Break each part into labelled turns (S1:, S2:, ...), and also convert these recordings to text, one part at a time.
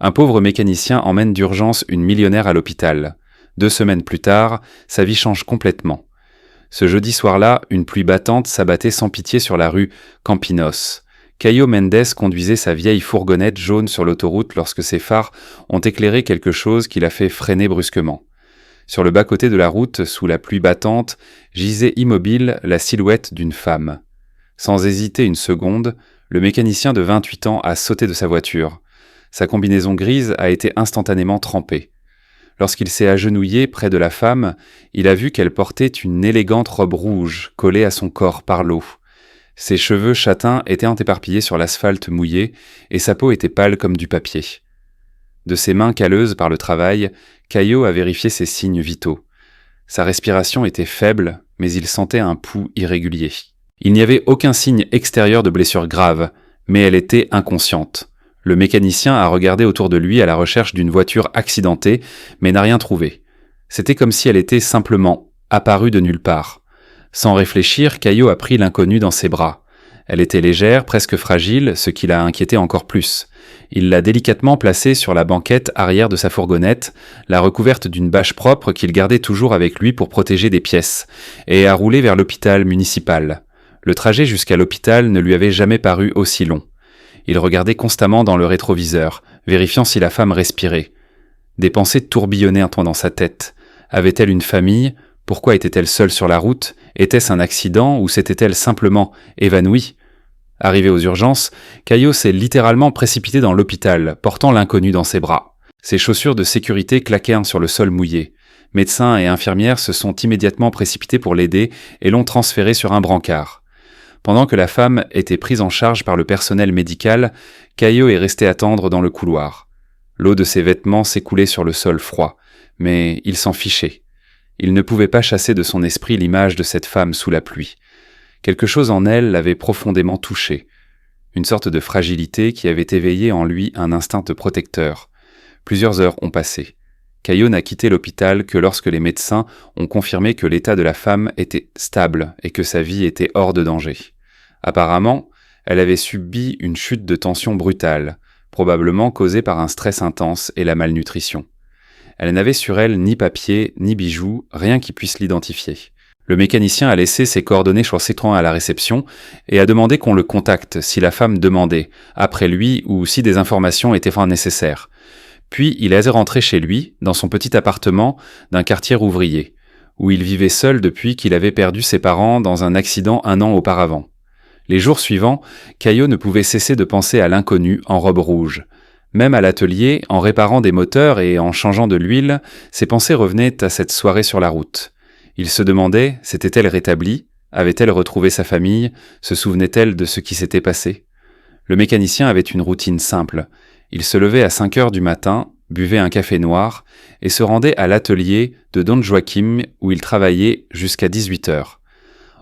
S1: Un pauvre mécanicien emmène d'urgence une millionnaire à l'hôpital. 2 semaines plus tard, sa vie change complètement. Ce jeudi soir-là, une pluie battante s'abattait sans pitié sur la rue Campinos. Caio Mendes conduisait sa vieille fourgonnette jaune sur l'autoroute lorsque ses phares ont éclairé quelque chose qui l'a fait freiner brusquement. Sur le bas-côté de la route, sous la pluie battante, gisait immobile la silhouette d'une femme. Sans hésiter une seconde, le mécanicien de 28 ans a sauté de sa voiture. Sa combinaison grise a été instantanément trempée. Lorsqu'il s'est agenouillé près de la femme, il a vu qu'elle portait une élégante robe rouge collée à son corps par l'eau. Ses cheveux châtains étaient éparpillés sur l'asphalte mouillé et sa peau était pâle comme du papier. De ses mains calleuses par le travail, Caio a vérifié ses signes vitaux. Sa respiration était faible, mais il sentait un pouls irrégulier. Il n'y avait aucun signe extérieur de blessure grave, mais elle était inconsciente. Le mécanicien a regardé autour de lui à la recherche d'une voiture accidentée, mais n'a rien trouvé. C'était comme si elle était simplement apparue de nulle part. Sans réfléchir, Caio a pris l'inconnue dans ses bras. Elle était légère, presque fragile, ce qui l'a inquiété encore plus. Il l'a délicatement placée sur la banquette arrière de sa fourgonnette, la recouverte d'une bâche propre qu'il gardait toujours avec lui pour protéger des pièces, et a roulé vers l'hôpital municipal. Le trajet jusqu'à l'hôpital ne lui avait jamais paru aussi long. Il regardait constamment dans le rétroviseur, vérifiant si la femme respirait. Des pensées tourbillonnaient un temps dans sa tête. Avait-elle une famille ? Pourquoi était-elle seule sur la route ? Était-ce un accident ou s'était-elle simplement évanouie ? Arrivé aux urgences, Caio s'est littéralement précipité dans l'hôpital, portant l'inconnu dans ses bras. Ses chaussures de sécurité claquèrent sur le sol mouillé. Médecins et infirmières se sont immédiatement précipités pour l'aider et l'ont transféré sur un brancard. Pendant que la femme était prise en charge par le personnel médical, Caio est resté attendre dans le couloir. L'eau de ses vêtements s'écoulait sur le sol froid, mais il s'en fichait. Il ne pouvait pas chasser de son esprit l'image de cette femme sous la pluie. Quelque chose en elle l'avait profondément touché. Une sorte de fragilité qui avait éveillé en lui un instinct protecteur. Plusieurs heures ont passé. Caio n'a quitté l'hôpital que lorsque les médecins ont confirmé que l'état de la femme était stable et que sa vie était hors de danger. Apparemment, elle avait subi une chute de tension brutale, probablement causée par un stress intense et la malnutrition. Elle n'avait sur elle ni papier, ni bijoux, rien qui puisse l'identifier. Le mécanicien a laissé ses coordonnées choisissant à la réception et a demandé qu'on le contacte si la femme demandait, après lui ou si des informations étaient nécessaires. Puis il est rentré chez lui, dans son petit appartement d'un quartier ouvrier, où il vivait seul depuis qu'il avait perdu ses parents dans un accident 1 an auparavant. Les jours suivants, Caio ne pouvait cesser de penser à l'inconnu en robe rouge. Même à l'atelier, en réparant des moteurs et en changeant de l'huile, ses pensées revenaient à cette soirée sur la route. Il se demandait, s'était-elle rétablie ? Avait-elle retrouvé sa famille ? Se souvenait-elle de ce qui s'était passé ? Le mécanicien avait une routine simple. Il se levait à 5 heures du matin, buvait un café noir et se rendait à l'atelier de Don Joaquim où il travaillait jusqu'à 18 heures.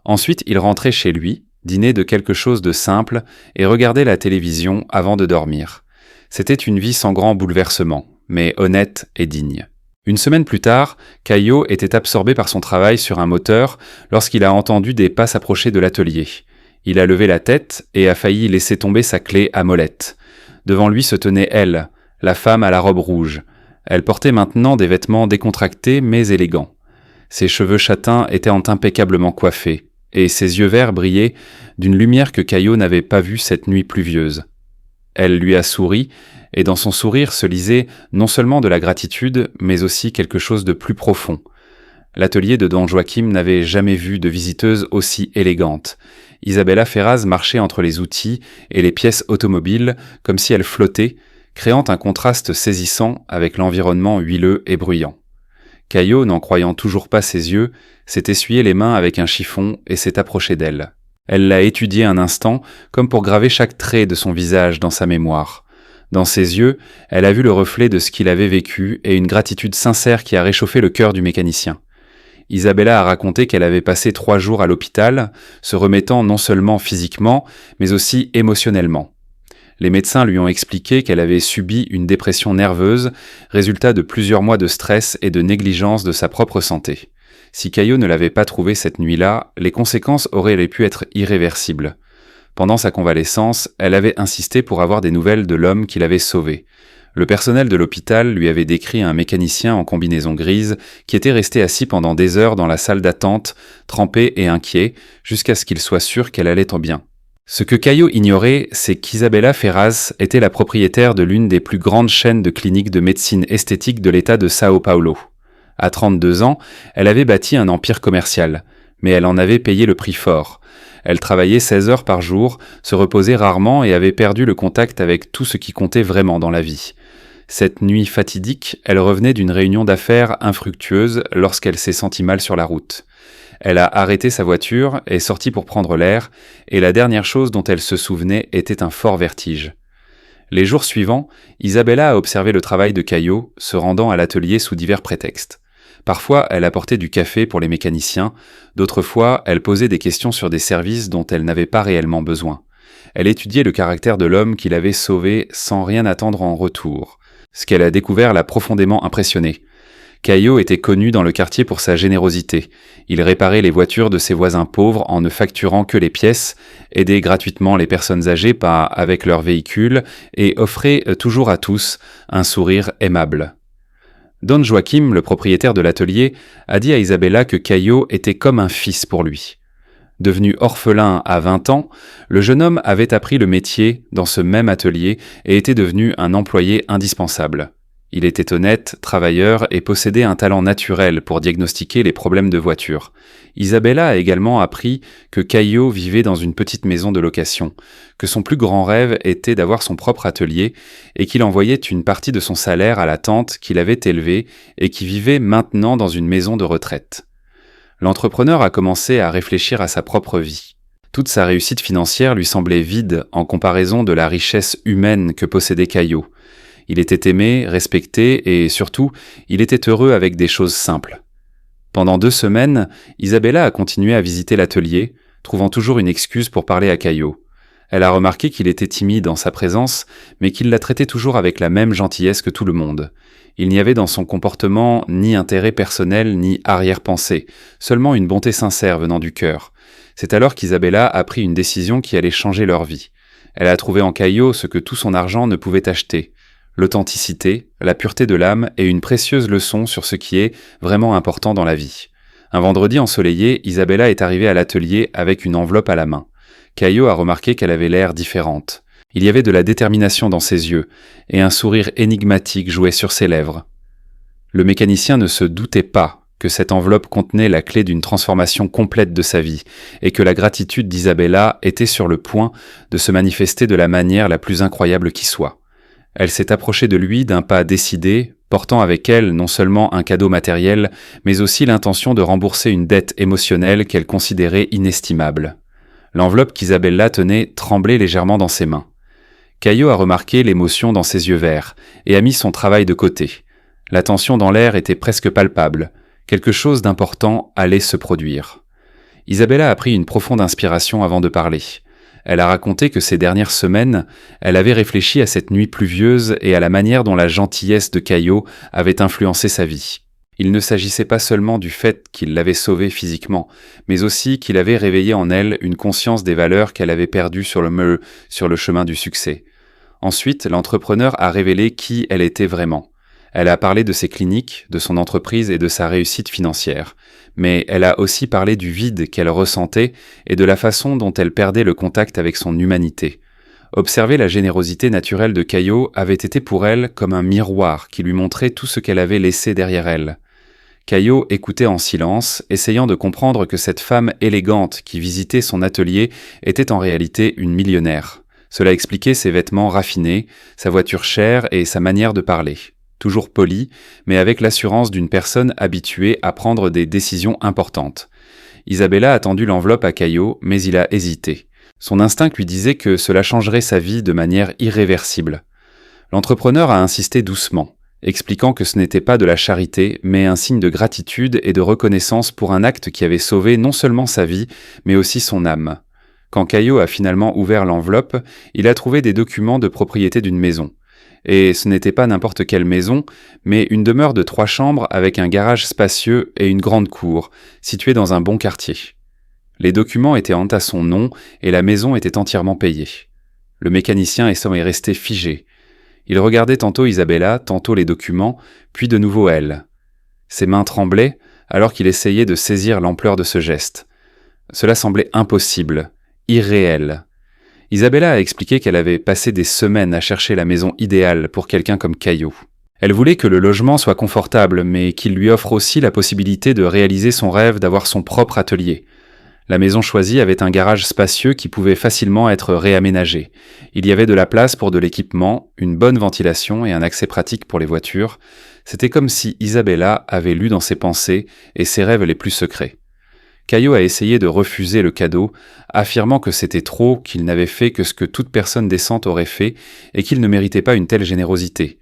S1: Ensuite, il rentrait chez lui, dînait de quelque chose de simple et regardait la télévision avant de dormir. C'était une vie sans grand bouleversement, mais honnête et digne. Une semaine plus tard, Caio était absorbé par son travail sur un moteur lorsqu'il a entendu des pas s'approcher de l'atelier. Il a levé la tête et a failli laisser tomber sa clé à molette. Devant lui se tenait elle, la femme à la robe rouge. Elle portait maintenant des vêtements décontractés mais élégants. Ses cheveux châtains étaient impeccablement coiffés, et ses yeux verts brillaient d'une lumière que Caio n'avait pas vue cette nuit pluvieuse. Elle lui a souri, et dans son sourire se lisait non seulement de la gratitude, mais aussi quelque chose de plus profond. L'atelier de Don Joaquim n'avait jamais vu de visiteuse aussi élégante. Isabella Ferraz marchait entre les outils et les pièces automobiles comme si elle flottait, créant un contraste saisissant avec l'environnement huileux et bruyant. Caio, n'en croyant toujours pas ses yeux, s'est essuyé les mains avec un chiffon et s'est approché d'elle. Elle l'a étudié un instant, comme pour graver chaque trait de son visage dans sa mémoire. Dans ses yeux, elle a vu le reflet de ce qu'il avait vécu et une gratitude sincère qui a réchauffé le cœur du mécanicien. Isabella a raconté qu'elle avait passé 3 jours à l'hôpital, se remettant non seulement physiquement, mais aussi émotionnellement. Les médecins lui ont expliqué qu'elle avait subi une dépression nerveuse, résultat de plusieurs mois de stress et de négligence de sa propre santé. Si Caio ne l'avait pas trouvée cette nuit-là, les conséquences auraient pu être irréversibles. Pendant sa convalescence, elle avait insisté pour avoir des nouvelles de l'homme qui l'avait sauvée. Le personnel de l'hôpital lui avait décrit un mécanicien en combinaison grise qui était resté assis pendant des heures dans la salle d'attente, trempé et inquiet, jusqu'à ce qu'il soit sûr qu'elle allait bien. Ce que Caio ignorait, c'est qu'Isabella Ferraz était la propriétaire de l'une des plus grandes chaînes de cliniques de médecine esthétique de l'État de Sao Paulo. À 32 ans, elle avait bâti un empire commercial, mais elle en avait payé le prix fort. Elle travaillait 16 heures par jour, se reposait rarement et avait perdu le contact avec tout ce qui comptait vraiment dans la vie. Cette nuit fatidique, elle revenait d'une réunion d'affaires infructueuse lorsqu'elle s'est sentie mal sur la route. Elle a arrêté sa voiture, est sortie pour prendre l'air, et la dernière chose dont elle se souvenait était un fort vertige. Les jours suivants, Isabella a observé le travail de Caio, se rendant à l'atelier sous divers prétextes. Parfois, elle apportait du café pour les mécaniciens, d'autres fois, elle posait des questions sur des services dont elle n'avait pas réellement besoin. Elle étudiait le caractère de l'homme qui l'avait sauvée sans rien attendre en retour. Ce qu'elle a découvert l'a profondément impressionnée. Caio était connu dans le quartier pour sa générosité. Il réparait les voitures de ses voisins pauvres en ne facturant que les pièces, aidait gratuitement les personnes âgées avec leur véhicule et offrait toujours à tous un sourire aimable. Don Joachim, le propriétaire de l'atelier, a dit à Isabella que Caio était comme un fils pour lui. Devenu orphelin à 20 ans, le jeune homme avait appris le métier dans ce même atelier et était devenu un employé indispensable. Il était honnête, travailleur et possédait un talent naturel pour diagnostiquer les problèmes de voiture. Isabella a également appris que Caio vivait dans une petite maison de location, que son plus grand rêve était d'avoir son propre atelier et qu'il envoyait une partie de son salaire à la tante qu'il avait élevée et qui vivait maintenant dans une maison de retraite. L'entrepreneur a commencé à réfléchir à sa propre vie. Toute sa réussite financière lui semblait vide en comparaison de la richesse humaine que possédait Caio. Il était aimé, respecté et surtout, il était heureux avec des choses simples. Pendant 2 semaines, Isabella a continué à visiter l'atelier, trouvant toujours une excuse pour parler à Caio. Elle a remarqué qu'il était timide en sa présence, mais qu'il la traitait toujours avec la même gentillesse que tout le monde. Il n'y avait dans son comportement ni intérêt personnel ni arrière-pensée, seulement une bonté sincère venant du cœur. C'est alors qu'Isabella a pris une décision qui allait changer leur vie. Elle a trouvé en Caio ce que tout son argent ne pouvait acheter. L'authenticité, la pureté de l'âme et une précieuse leçon sur ce qui est vraiment important dans la vie. Un vendredi ensoleillé, Isabella est arrivée à l'atelier avec une enveloppe à la main. Caio a remarqué qu'elle avait l'air différente. Il y avait de la détermination dans ses yeux, et un sourire énigmatique jouait sur ses lèvres. Le mécanicien ne se doutait pas que cette enveloppe contenait la clé d'une transformation complète de sa vie, et que la gratitude d'Isabella était sur le point de se manifester de la manière la plus incroyable qui soit. Elle s'est approchée de lui d'un pas décidé, portant avec elle non seulement un cadeau matériel, mais aussi l'intention de rembourser une dette émotionnelle qu'elle considérait inestimable. L'enveloppe qu'Isabella tenait tremblait légèrement dans ses mains. Caio a remarqué l'émotion dans ses yeux verts et a mis son travail de côté. La tension dans l'air était presque palpable. Quelque chose d'important allait se produire. Isabella a pris une profonde inspiration avant de parler. Elle a raconté que ces dernières semaines, elle avait réfléchi à cette nuit pluvieuse et à la manière dont la gentillesse de Caio avait influencé sa vie. Il ne s'agissait pas seulement du fait qu'il l'avait sauvée physiquement, mais aussi qu'il avait réveillé en elle une conscience des valeurs qu'elle avait perdues sur le chemin du succès. Ensuite, l'entrepreneur a révélé qui elle était vraiment. Elle a parlé de ses cliniques, de son entreprise et de sa réussite financière. Mais elle a aussi parlé du vide qu'elle ressentait et de la façon dont elle perdait le contact avec son humanité. Observer la générosité naturelle de Caio avait été pour elle comme un miroir qui lui montrait tout ce qu'elle avait laissé derrière elle. Caio écoutait en silence, essayant de comprendre que cette femme élégante qui visitait son atelier était en réalité une millionnaire. Cela expliquait ses vêtements raffinés, sa voiture chère et sa manière de parler. Toujours polie, mais avec l'assurance d'une personne habituée à prendre des décisions importantes. Isabella a tendu l'enveloppe à Caio, mais il a hésité. Son instinct lui disait que cela changerait sa vie de manière irréversible. L'entrepreneur a insisté doucement, expliquant que ce n'était pas de la charité, mais un signe de gratitude et de reconnaissance pour un acte qui avait sauvé non seulement sa vie, mais aussi son âme. Quand Caio a finalement ouvert l'enveloppe, il a trouvé des documents de propriété d'une maison. Et ce n'était pas n'importe quelle maison, mais une demeure de 3 chambres avec un garage spacieux et une grande cour, située dans un bon quartier. Les documents étaient à son nom et la maison était entièrement payée. Le mécanicien est resté figé. Il regardait tantôt Isabella, tantôt les documents, puis de nouveau elle. Ses mains tremblaient alors qu'il essayait de saisir l'ampleur de ce geste. Cela semblait impossible, irréel. Isabella a expliqué qu'elle avait passé des semaines à chercher la maison idéale pour quelqu'un comme Caio. Elle voulait que le logement soit confortable, mais qu'il lui offre aussi la possibilité de réaliser son rêve d'avoir son propre atelier. La maison choisie avait un garage spacieux qui pouvait facilement être réaménagé. Il y avait de la place pour de l'équipement, une bonne ventilation et un accès pratique pour les voitures. C'était comme si Isabella avait lu dans ses pensées et ses rêves les plus secrets. Caio a essayé de refuser le cadeau, affirmant que c'était trop, qu'il n'avait fait que ce que toute personne décente aurait fait et qu'il ne méritait pas une telle générosité.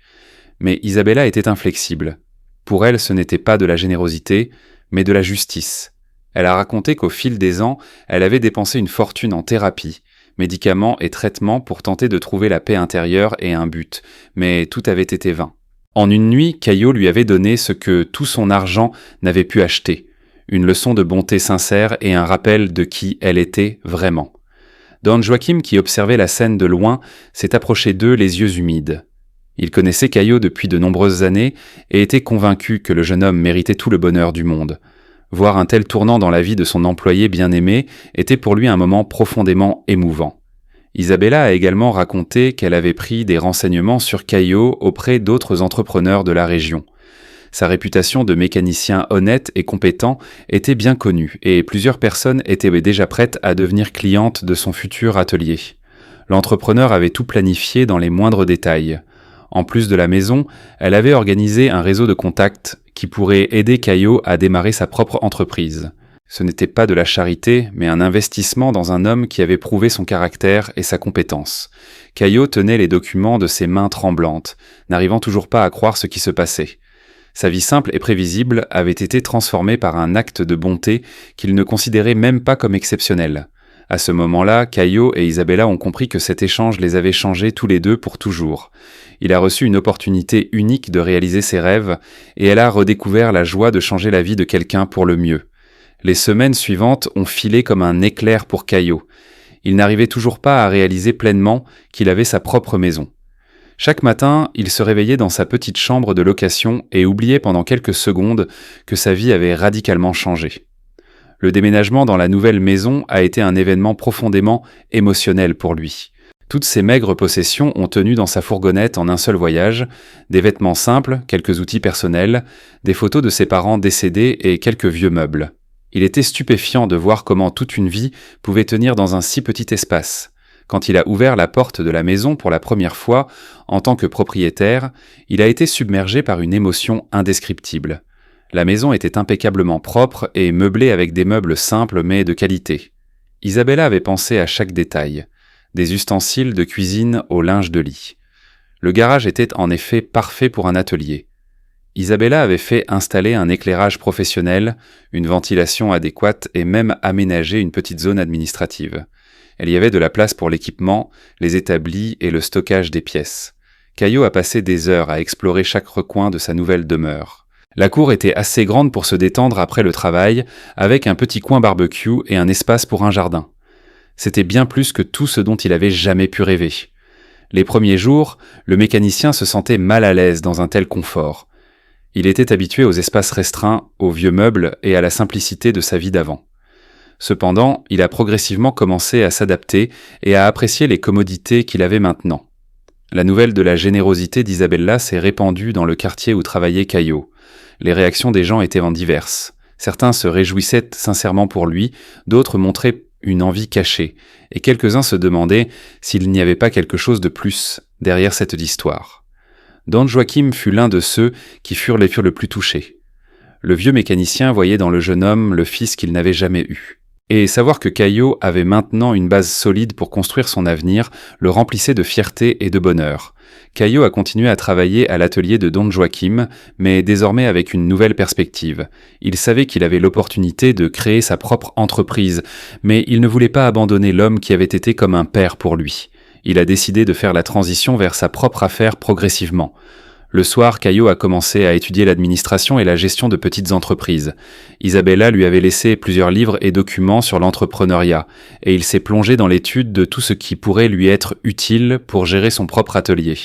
S1: Mais Isabella était inflexible. Pour elle, ce n'était pas de la générosité, mais de la justice. Elle a raconté qu'au fil des ans, elle avait dépensé une fortune en thérapie, médicaments et traitements pour tenter de trouver la paix intérieure et un but, mais tout avait été vain. En une nuit, Caio lui avait donné ce que tout son argent n'avait pu acheter, une leçon de bonté sincère et un rappel de qui elle était vraiment. Don Joachim, qui observait la scène de loin, s'est approché d'eux les yeux humides. Il connaissait Caio depuis de nombreuses années et était convaincu que le jeune homme méritait tout le bonheur du monde. Voir un tel tournant dans la vie de son employé bien-aimé était pour lui un moment profondément émouvant. Isabella a également raconté qu'elle avait pris des renseignements sur Caio auprès d'autres entrepreneurs de la région. Sa réputation de mécanicien honnête et compétent était bien connue et plusieurs personnes étaient déjà prêtes à devenir clientes de son futur atelier. L'entrepreneur avait tout planifié dans les moindres détails. En plus de la maison, elle avait organisé un réseau de contacts qui pourrait aider Caio à démarrer sa propre entreprise. Ce n'était pas de la charité, mais un investissement dans un homme qui avait prouvé son caractère et sa compétence. Caio tenait les documents de ses mains tremblantes, n'arrivant toujours pas à croire ce qui se passait. Sa vie simple et prévisible avait été transformée par un acte de bonté qu'il ne considérait même pas comme exceptionnel. À ce moment-là, Caio et Isabella ont compris que cet échange les avait changés tous les deux pour toujours. Il a reçu une opportunité unique de réaliser ses rêves, et elle a redécouvert la joie de changer la vie de quelqu'un pour le mieux. Les semaines suivantes ont filé comme un éclair pour Caio. Il n'arrivait toujours pas à réaliser pleinement qu'il avait sa propre maison. Chaque matin, il se réveillait dans sa petite chambre de location et oubliait pendant quelques secondes que sa vie avait radicalement changé. Le déménagement dans la nouvelle maison a été un événement profondément émotionnel pour lui. Toutes ses maigres possessions ont tenu dans sa fourgonnette en un seul voyage, des vêtements simples, quelques outils personnels, des photos de ses parents décédés et quelques vieux meubles. Il était stupéfiant de voir comment toute une vie pouvait tenir dans un si petit espace. Quand il a ouvert la porte de la maison pour la première fois, en tant que propriétaire, il a été submergé par une émotion indescriptible. La maison était impeccablement propre et meublée avec des meubles simples mais de qualité. Isabella avait pensé à chaque détail, des ustensiles de cuisine au linge de lit. Le garage était en effet parfait pour un atelier. Isabella avait fait installer un éclairage professionnel, une ventilation adéquate et même aménagé une petite zone administrative. Il y avait de la place pour l'équipement, les établis et le stockage des pièces. Caio a passé des heures à explorer chaque recoin de sa nouvelle demeure. La cour était assez grande pour se détendre après le travail, avec un petit coin barbecue et un espace pour un jardin. C'était bien plus que tout ce dont il avait jamais pu rêver. Les premiers jours, le mécanicien se sentait mal à l'aise dans un tel confort. Il était habitué aux espaces restreints, aux vieux meubles et à la simplicité de sa vie d'avant. Cependant, il a progressivement commencé à s'adapter et à apprécier les commodités qu'il avait maintenant. La nouvelle de la générosité d'Isabella s'est répandue dans le quartier où travaillait Caio. Les réactions des gens étaient diverses. Certains se réjouissaient sincèrement pour lui, d'autres montraient une envie cachée, et quelques-uns se demandaient s'il n'y avait pas quelque chose de plus derrière cette histoire. Don Joachim fut l'un de ceux qui furent les plus touchés. Le vieux mécanicien voyait dans le jeune homme le fils qu'il n'avait jamais eu. Et savoir que Caio avait maintenant une base solide pour construire son avenir le remplissait de fierté et de bonheur. Caio a continué à travailler à l'atelier de Don Joachim, mais désormais avec une nouvelle perspective. Il savait qu'il avait l'opportunité de créer sa propre entreprise, mais il ne voulait pas abandonner l'homme qui avait été comme un père pour lui. Il a décidé de faire la transition vers sa propre affaire progressivement. Le soir, Caio a commencé à étudier l'administration et la gestion de petites entreprises. Isabella lui avait laissé plusieurs livres et documents sur l'entrepreneuriat, et il s'est plongé dans l'étude de tout ce qui pourrait lui être utile pour gérer son propre atelier.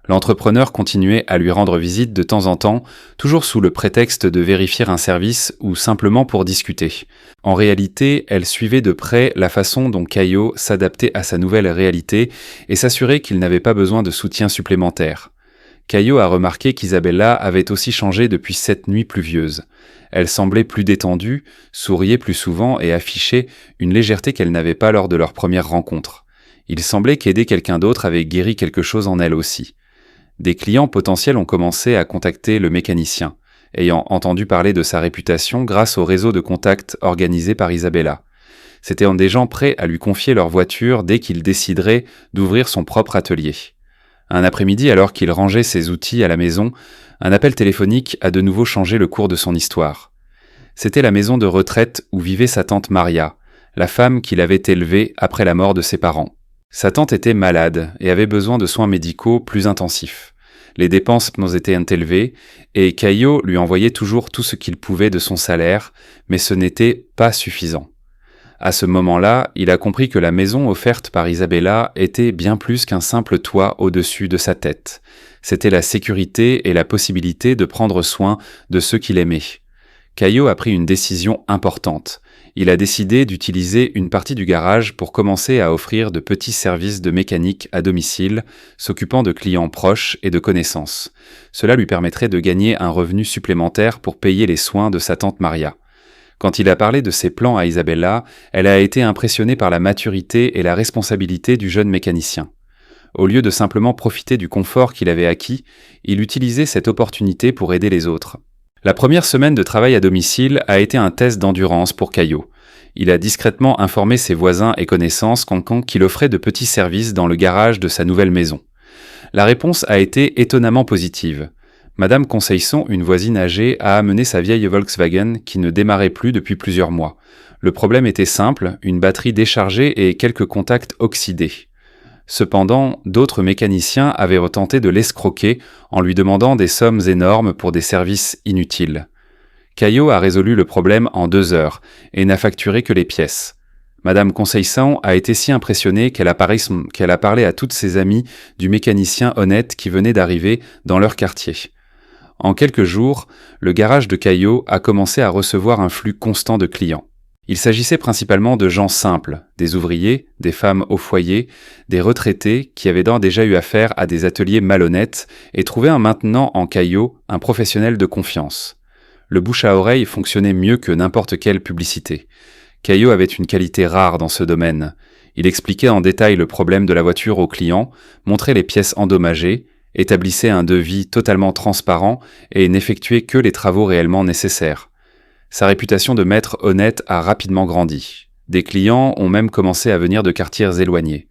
S1: L'entrepreneur continuait à lui rendre visite de temps en temps, toujours sous le prétexte de vérifier un service ou simplement pour discuter. En réalité, elle suivait de près la façon dont Caio s'adaptait à sa nouvelle réalité et s'assurait qu'il n'avait pas besoin de soutien supplémentaire. Caio a remarqué qu'Isabella avait aussi changé depuis cette nuit pluvieuse. Elle semblait plus détendue, souriait plus souvent et affichait une légèreté qu'elle n'avait pas lors de leur première rencontre. Il semblait qu'aider quelqu'un d'autre avait guéri quelque chose en elle aussi. Des clients potentiels ont commencé à contacter le mécanicien, ayant entendu parler de sa réputation grâce au réseau de contacts organisé par Isabella. C'étaient des gens prêts à lui confier leur voiture dès qu'il déciderait d'ouvrir son propre atelier. Un après-midi, alors qu'il rangeait ses outils à la maison, un appel téléphonique a de nouveau changé le cours de son histoire. C'était la maison de retraite où vivait sa tante Maria, la femme qui l'avait élevée après la mort de ses parents. Sa tante était malade et avait besoin de soins médicaux plus intensifs. Les dépenses étaient élevées et Caio lui envoyait toujours tout ce qu'il pouvait de son salaire, mais ce n'était pas suffisant. À ce moment-là, il a compris que la maison offerte par Isabella était bien plus qu'un simple toit au-dessus de sa tête. C'était la sécurité et la possibilité de prendre soin de ceux qu'il aimait. Caio a pris une décision importante. Il a décidé d'utiliser une partie du garage pour commencer à offrir de petits services de mécanique à domicile, s'occupant de clients proches et de connaissances. Cela lui permettrait de gagner un revenu supplémentaire pour payer les soins de sa tante Maria. Quand il a parlé de ses plans à Isabella, elle a été impressionnée par la maturité et la responsabilité du jeune mécanicien. Au lieu de simplement profiter du confort qu'il avait acquis, il utilisait cette opportunité pour aider les autres. La première semaine de travail à domicile a été un test d'endurance pour Caio. Il a discrètement informé ses voisins et connaissances qu'il offrait de petits services dans le garage de sa nouvelle maison. La réponse a été étonnamment positive. Madame Conseilson, une voisine âgée, a amené sa vieille Volkswagen qui ne démarrait plus depuis plusieurs mois. Le problème était simple, une batterie déchargée et quelques contacts oxydés. Cependant, d'autres mécaniciens avaient tenté de l'escroquer en lui demandant des sommes énormes pour des services inutiles. Caio a résolu le problème en 2 heures et n'a facturé que les pièces. Madame Conseilson a été si impressionnée qu'elle a parlé à toutes ses amies du mécanicien honnête qui venait d'arriver dans leur quartier. En quelques jours, le garage de Caio a commencé à recevoir un flux constant de clients. Il s'agissait principalement de gens simples, des ouvriers, des femmes au foyer, des retraités qui avaient déjà eu affaire à des ateliers malhonnêtes et trouvaient maintenant en Caio un professionnel de confiance. Le bouche à oreille fonctionnait mieux que n'importe quelle publicité. Caio avait une qualité rare dans ce domaine. Il expliquait en détail le problème de la voiture aux clients, montrait les pièces endommagées, établissait un devis totalement transparent et n'effectuait que les travaux réellement nécessaires. Sa réputation de maître honnête a rapidement grandi. Des clients ont même commencé à venir de quartiers éloignés.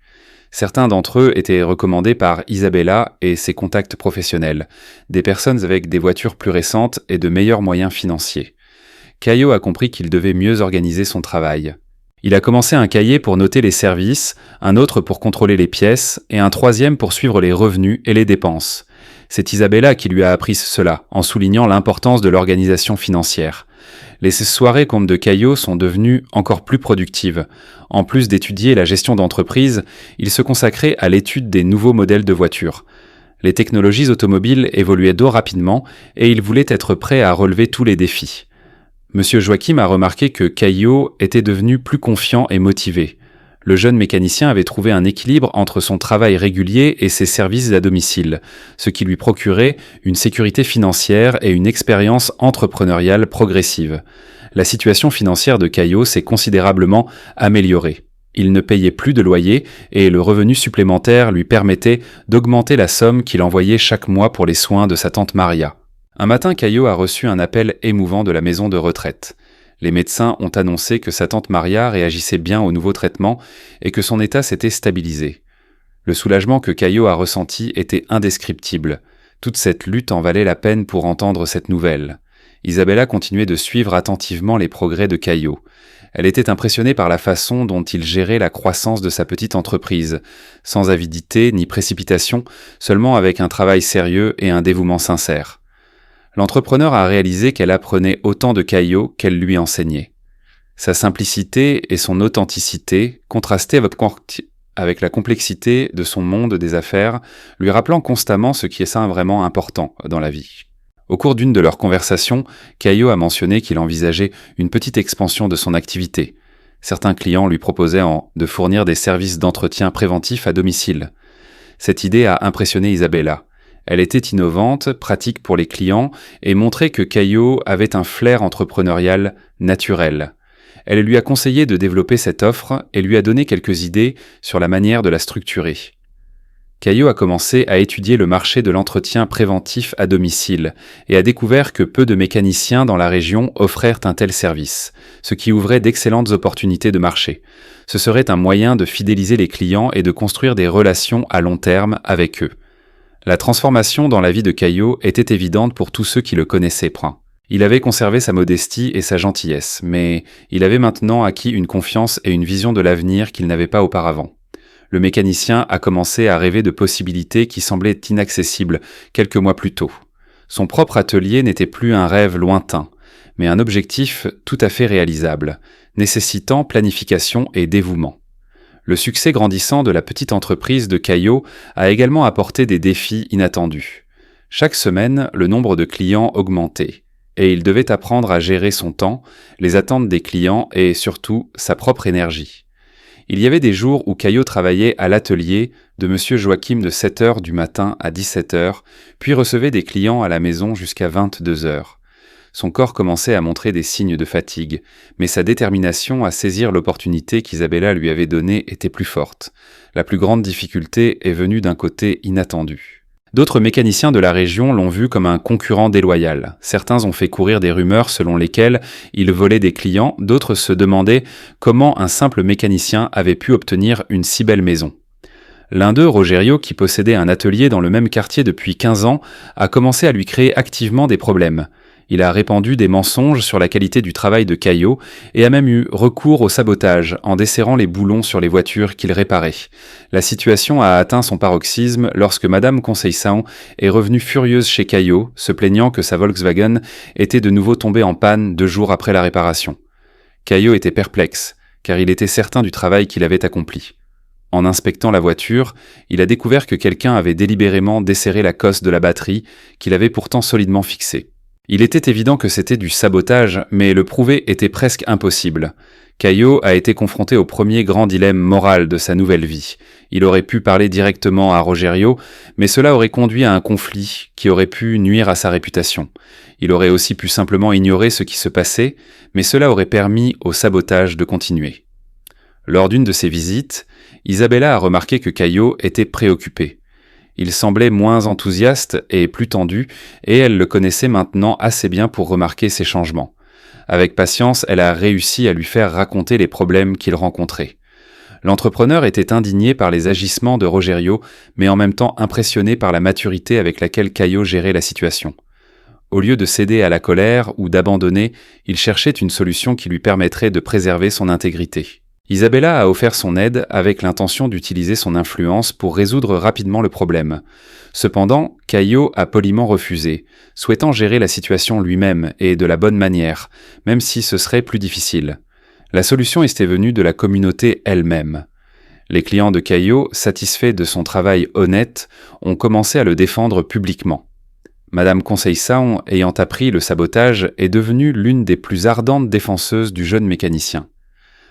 S1: Certains d'entre eux étaient recommandés par Isabella et ses contacts professionnels, des personnes avec des voitures plus récentes et de meilleurs moyens financiers. Caio a compris qu'il devait mieux organiser son travail. Il a commencé un cahier pour noter les services, un autre pour contrôler les pièces et un troisième pour suivre les revenus et les dépenses. C'est Isabella qui lui a appris cela, en soulignant l'importance de l'organisation financière. Les soirées comptes de Caio sont devenues encore plus productives. En plus d'étudier la gestion d'entreprise, il se consacrait à l'étude des nouveaux modèles de voitures. Les technologies automobiles évoluaient rapidement et il voulait être prêt à relever tous les défis. Monsieur Joachim a remarqué que Caio était devenu plus confiant et motivé. Le jeune mécanicien avait trouvé un équilibre entre son travail régulier et ses services à domicile, ce qui lui procurait une sécurité financière et une expérience entrepreneuriale progressive. La situation financière de Caio s'est considérablement améliorée. Il ne payait plus de loyer et le revenu supplémentaire lui permettait d'augmenter la somme qu'il envoyait chaque mois pour les soins de sa tante Maria. Un matin, Caio a reçu un appel émouvant de la maison de retraite. Les médecins ont annoncé que sa tante Maria réagissait bien au nouveau traitement et que son état s'était stabilisé. Le soulagement que Caio a ressenti était indescriptible. Toute cette lutte en valait la peine pour entendre cette nouvelle. Isabella continuait de suivre attentivement les progrès de Caio. Elle était impressionnée par la façon dont il gérait la croissance de sa petite entreprise, sans avidité ni précipitation, seulement avec un travail sérieux et un dévouement sincère. L'entrepreneur a réalisé qu'elle apprenait autant de Caio qu'elle lui enseignait. Sa simplicité et son authenticité contrastaient avec la complexité de son monde des affaires, lui rappelant constamment ce qui est ça vraiment important dans la vie. Au cours d'une de leurs conversations, Caillot a mentionné qu'il envisageait une petite expansion de son activité. Certains clients lui proposaient de fournir des services d'entretien préventif à domicile. Cette idée a impressionné Isabella. Elle était innovante, pratique pour les clients et montrait que Caillot avait un flair entrepreneurial naturel. Elle lui a conseillé de développer cette offre et lui a donné quelques idées sur la manière de la structurer. Caillot a commencé à étudier le marché de l'entretien préventif à domicile et a découvert que peu de mécaniciens dans la région offrèrent un tel service, ce qui ouvrait d'excellentes opportunités de marché. Ce serait un moyen de fidéliser les clients et de construire des relations à long terme avec eux. La transformation dans la vie de Caillot était évidente pour tous ceux qui le connaissaient. Il avait conservé sa modestie et sa gentillesse, mais il avait maintenant acquis une confiance et une vision de l'avenir qu'il n'avait pas auparavant. Le mécanicien a commencé à rêver de possibilités qui semblaient inaccessibles quelques mois plus tôt. Son propre atelier n'était plus un rêve lointain, mais un objectif tout à fait réalisable, nécessitant planification et dévouement. Le succès grandissant de la petite entreprise de Caillot a également apporté des défis inattendus. Chaque semaine, le nombre de clients augmentait, et il devait apprendre à gérer son temps, les attentes des clients et surtout sa propre énergie. Il y avait des jours où Caillot travaillait à l'atelier de Monsieur Joachim de 7h du matin à 17h, puis recevait des clients à la maison jusqu'à 22h. Son corps commençait à montrer des signes de fatigue, mais sa détermination à saisir l'opportunité qu'Isabella lui avait donnée était plus forte. La plus grande difficulté est venue d'un côté inattendu. D'autres mécaniciens de la région l'ont vu comme un concurrent déloyal. Certains ont fait courir des rumeurs selon lesquelles il volait des clients, d'autres se demandaient comment un simple mécanicien avait pu obtenir une si belle maison. L'un d'eux, Rogerio, qui possédait un atelier dans le même quartier depuis 15 ans, a commencé à lui créer activement des problèmes. Il a répandu des mensonges sur la qualité du travail de Caillot et a même eu recours au sabotage en desserrant les boulons sur les voitures qu'il réparait. La situation a atteint son paroxysme lorsque Madame Conceição est revenue furieuse chez Caillot, se plaignant que sa Volkswagen était de nouveau tombée en panne 2 jours après la réparation. Caillot était perplexe, car il était certain du travail qu'il avait accompli. En inspectant la voiture, il a découvert que quelqu'un avait délibérément desserré la cosse de la batterie, qu'il avait pourtant solidement fixée. Il était évident que c'était du sabotage, mais le prouver était presque impossible. Caillot a été confronté au premier grand dilemme moral de sa nouvelle vie. Il aurait pu parler directement à Rogerio, mais cela aurait conduit à un conflit qui aurait pu nuire à sa réputation. Il aurait aussi pu simplement ignorer ce qui se passait, mais cela aurait permis au sabotage de continuer. Lors d'une de ses visites, Isabella a remarqué que Caillot était préoccupé. Il semblait moins enthousiaste et plus tendu, et elle le connaissait maintenant assez bien pour remarquer ces changements. Avec patience, elle a réussi à lui faire raconter les problèmes qu'il rencontrait. L'entrepreneur était indigné par les agissements de Rogerio, mais en même temps impressionné par la maturité avec laquelle Caillot gérait la situation. Au lieu de céder à la colère ou d'abandonner, il cherchait une solution qui lui permettrait de préserver son intégrité. Isabella a offert son aide avec l'intention d'utiliser son influence pour résoudre rapidement le problème. Cependant, Caillot a poliment refusé, souhaitant gérer la situation lui-même et de la bonne manière, même si ce serait plus difficile. La solution était venue de la communauté elle-même. Les clients de Caillot, satisfaits de son travail honnête, ont commencé à le défendre publiquement. Madame Conceição, ayant appris le sabotage, est devenue l'une des plus ardentes défenseuses du jeune mécanicien.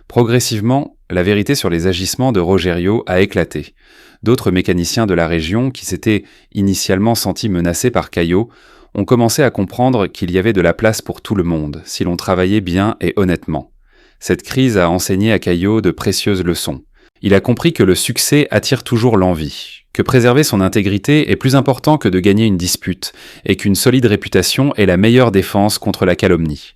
S1: Progressivement, la vérité sur les agissements de Rogerio a éclaté. D'autres mécaniciens de la région, qui s'étaient initialement sentis menacés par Caillot, ont commencé à comprendre qu'il y avait de la place pour tout le monde, si l'on travaillait bien et honnêtement. Cette crise a enseigné à Caillot de précieuses leçons. Il a compris que le succès attire toujours l'envie, que préserver son intégrité est plus important que de gagner une dispute, et qu'une solide réputation est la meilleure défense contre la calomnie.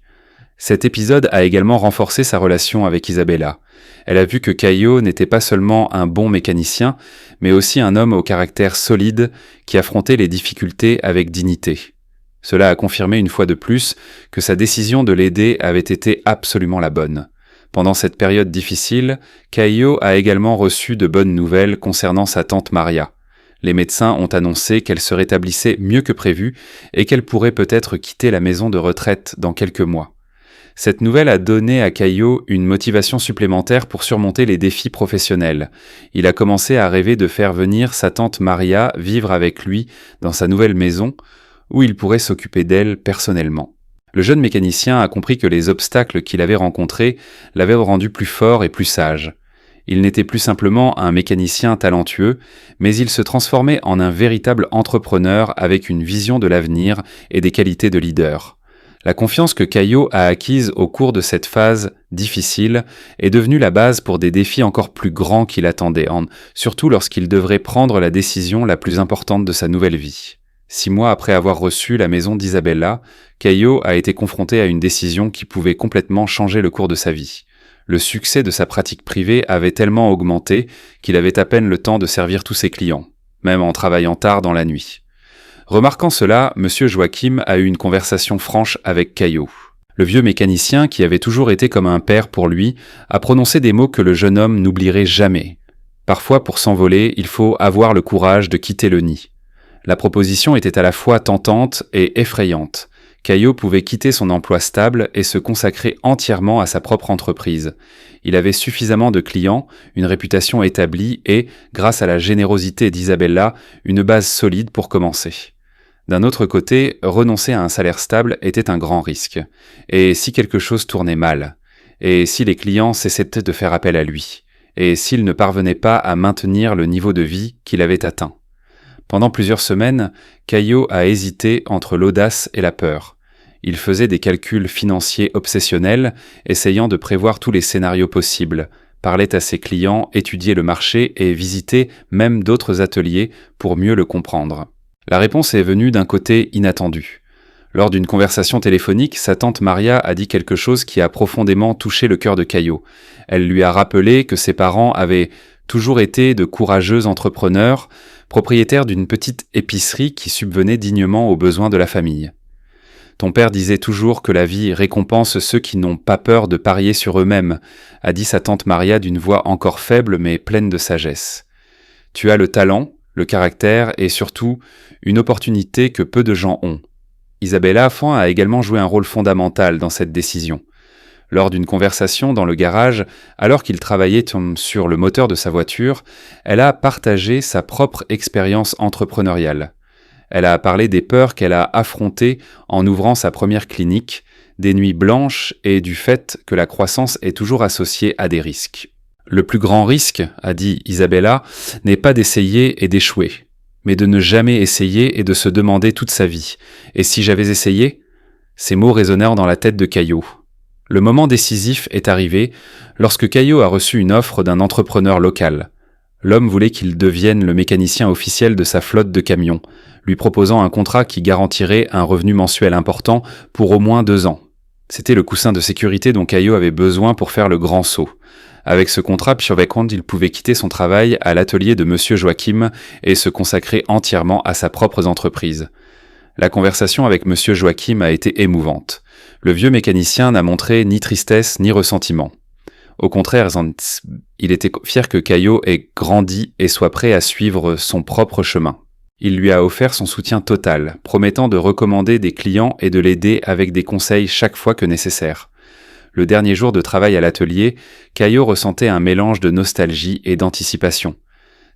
S1: Cet épisode a également renforcé sa relation avec Isabella. Elle a vu que Caillot n'était pas seulement un bon mécanicien, mais aussi un homme au caractère solide qui affrontait les difficultés avec dignité. Cela a confirmé une fois de plus que sa décision de l'aider avait été absolument la bonne. Pendant cette période difficile, Caillot a également reçu de bonnes nouvelles concernant sa tante Maria. Les médecins ont annoncé qu'elle se rétablissait mieux que prévu et qu'elle pourrait peut-être quitter la maison de retraite dans quelques mois. Cette nouvelle a donné à Caillot une motivation supplémentaire pour surmonter les défis professionnels. Il a commencé à rêver de faire venir sa tante Maria vivre avec lui dans sa nouvelle maison, où il pourrait s'occuper d'elle personnellement. Le jeune mécanicien a compris que les obstacles qu'il avait rencontrés l'avaient rendu plus fort et plus sage. Il n'était plus simplement un mécanicien talentueux, mais il se transformait en un véritable entrepreneur avec une vision de l'avenir et des qualités de leader. La confiance que Caillot a acquise au cours de cette phase difficile est devenue la base pour des défis encore plus grands qui l'attendaient, surtout lorsqu'il devrait prendre la décision la plus importante de sa nouvelle vie. 6 mois après avoir reçu la maison d'Isabella, Caillot a été confronté à une décision qui pouvait complètement changer le cours de sa vie. Le succès de sa pratique privée avait tellement augmenté qu'il avait à peine le temps de servir tous ses clients, même en travaillant tard dans la nuit. Remarquant cela, M. Joachim a eu une conversation franche avec Caillot. Le vieux mécanicien, qui avait toujours été comme un père pour lui, a prononcé des mots que le jeune homme n'oublierait jamais. Parfois, pour s'envoler, il faut avoir le courage de quitter le nid. La proposition était à la fois tentante et effrayante. Caillot pouvait quitter son emploi stable et se consacrer entièrement à sa propre entreprise. Il avait suffisamment de clients, une réputation établie et, grâce à la générosité d'Isabella, une base solide pour commencer. D'un autre côté, renoncer à un salaire stable était un grand risque. Et si quelque chose tournait mal? Et si les clients cessaient de faire appel à lui? Et s'il ne parvenait pas à maintenir le niveau de vie qu'il avait atteint? Pendant plusieurs semaines, Caillot a hésité entre l'audace et la peur. Il faisait des calculs financiers obsessionnels, essayant de prévoir tous les scénarios possibles, parlait à ses clients, étudiait le marché et visitait même d'autres ateliers pour mieux le comprendre. La réponse est venue d'un côté inattendu. Lors d'une conversation téléphonique, sa tante Maria a dit quelque chose qui a profondément touché le cœur de Caillot. Elle lui a rappelé que ses parents avaient toujours été de courageux entrepreneurs, propriétaires d'une petite épicerie qui subvenait dignement aux besoins de la famille. Ton père disait toujours que la vie récompense ceux qui n'ont pas peur de parier sur eux-mêmes, a dit sa tante Maria d'une voix encore faible mais pleine de sagesse. Tu as le talent, le caractère et surtout une opportunité que peu de gens ont. Isabella Font a également joué un rôle fondamental dans cette décision. Lors d'une conversation dans le garage, alors qu'il travaillait sur le moteur de sa voiture, elle a partagé sa propre expérience entrepreneuriale. Elle a parlé des peurs qu'elle a affrontées en ouvrant sa première clinique, des nuits blanches et du fait que la croissance est toujours associée à des risques. Le plus grand risque, a dit Isabella, n'est pas d'essayer et d'échouer, mais de ne jamais essayer et de se demander toute sa vie. Et si j'avais essayé? Ces mots résonnèrent dans la tête de Caillot. Le moment décisif est arrivé lorsque Caillot a reçu une offre d'un entrepreneur local. L'homme voulait qu'il devienne le mécanicien officiel de sa flotte de camions, lui proposant un contrat qui garantirait un revenu mensuel important pour au moins 2 ans. C'était le coussin de sécurité dont Caillot avait besoin pour faire le grand saut. Avec ce contrat, Purvekond, il pouvait quitter son travail à l'atelier de M. Joachim et se consacrer entièrement à sa propre entreprise. La conversation avec M. Joachim a été émouvante. Le vieux mécanicien n'a montré ni tristesse ni ressentiment. Au contraire, il était fier que Caillot ait grandi et soit prêt à suivre son propre chemin. Il lui a offert son soutien total, promettant de recommander des clients et de l'aider avec des conseils chaque fois que nécessaire. Le dernier jour de travail à l'atelier, Caillot ressentait un mélange de nostalgie et d'anticipation.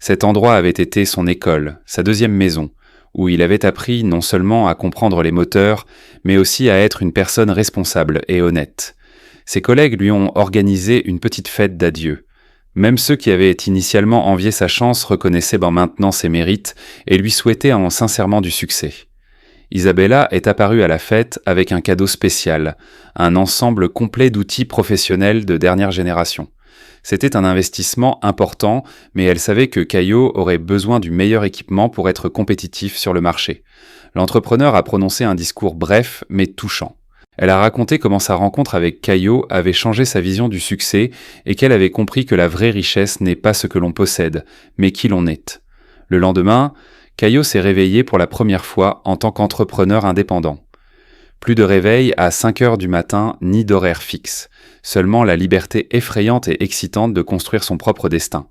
S1: Cet endroit avait été son école, sa deuxième maison, où il avait appris non seulement à comprendre les moteurs, mais aussi à être une personne responsable et honnête. Ses collègues lui ont organisé une petite fête d'adieu. Même ceux qui avaient initialement envié sa chance reconnaissaient maintenant ses mérites et lui souhaitaient sincèrement du succès. Isabella est apparue à la fête avec un cadeau spécial, un ensemble complet d'outils professionnels de dernière génération. C'était un investissement important, mais elle savait que Caillot aurait besoin du meilleur équipement pour être compétitif sur le marché. L'entrepreneur a prononcé un discours bref mais touchant. Elle a raconté comment sa rencontre avec Caillot avait changé sa vision du succès et qu'elle avait compris que la vraie richesse n'est pas ce que l'on possède, mais qui l'on est. Le lendemain, Caillot s'est réveillé pour la première fois en tant qu'entrepreneur indépendant. Plus de réveil à 5 heures du matin, ni d'horaire fixe. Seulement la liberté effrayante et excitante de construire son propre destin.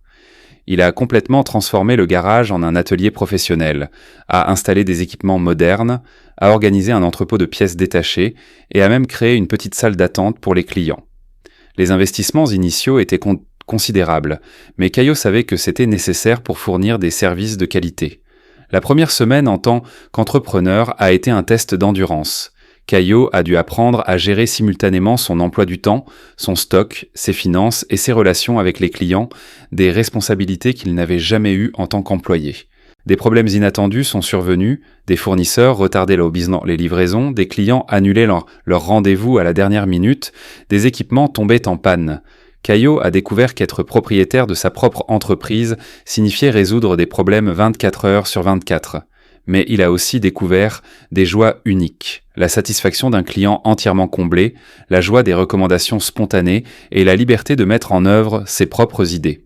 S1: Il a complètement transformé le garage en un atelier professionnel, a installé des équipements modernes, a organisé un entrepôt de pièces détachées et a même créé une petite salle d'attente pour les clients. Les investissements initiaux étaient considérables, mais Caio savait que c'était nécessaire pour fournir des services de qualité. La première semaine en tant qu'entrepreneur a été un test d'endurance. Caio a dû apprendre à gérer simultanément son emploi du temps, son stock, ses finances et ses relations avec les clients, des responsabilités qu'il n'avait jamais eues en tant qu'employé. Des problèmes inattendus sont survenus, des fournisseurs retardaient les livraisons, des clients annulaient leur rendez-vous à la dernière minute, des équipements tombaient en panne. Caio a découvert qu'être propriétaire de sa propre entreprise signifiait résoudre des problèmes 24 heures sur 24. Mais il a aussi découvert des joies uniques, la satisfaction d'un client entièrement comblé, la joie des recommandations spontanées et la liberté de mettre en œuvre ses propres idées.